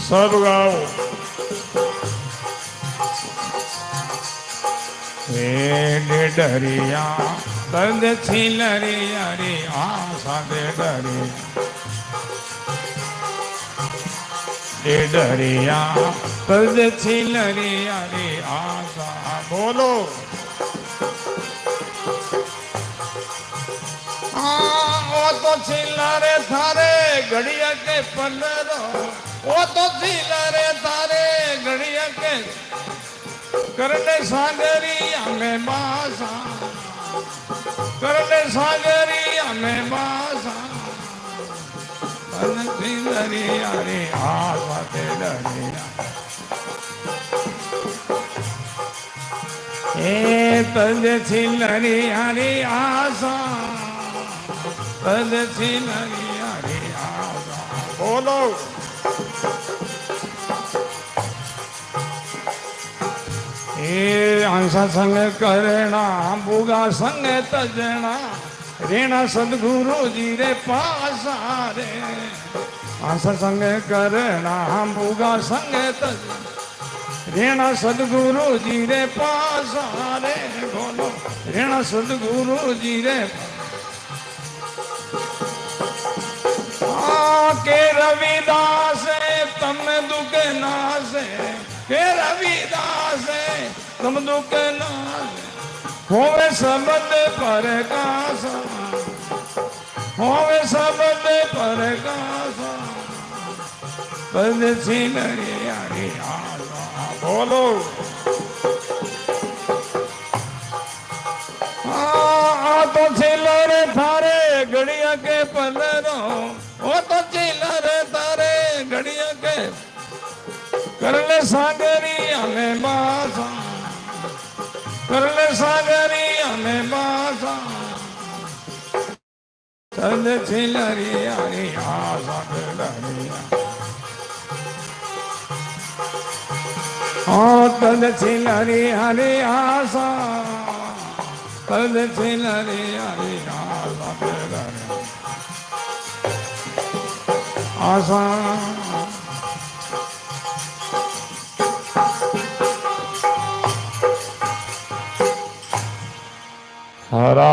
सब गाओ डरिया तद छिलरी अरे आशा दे डरिया तद छिलरी अरे आशा बोलो ओ तो छिलरे थारे घड़िया के पलरो ओ तो छिलरे थारे घड़िया के करने सागरिया में बासा करने सागरिया में बासा छिलरिया रे आशा ते डरिया ए तद छिलरिया रे आशा तद छिलरिया रे आशा बोलो आंसा संग करना बुगा संग तजना रेणा सदगुरु जी रे पासा रे आंसा संग करना बुगा संग तजना रेणा सदगुरु जी रे पासा रे बोलो रेणा सदगुरु जी रे के रविदास तम दुख नासे के रविदास तुम दुख नाश होवे शब्द पर कासा होवे शब्द पर कासा पद छिलरिया रे आशा बोलो तो छिलरे थारे घड़िया के पलरो ओ तो छिलरे थारे घड़िया के करले सागरिया में बासा करले सागरिया में बासा तद छिलरिया रे आशा डरिया तद छिलरिया रे आशा तद छिलरिया रे आशा डरिया आशा हरा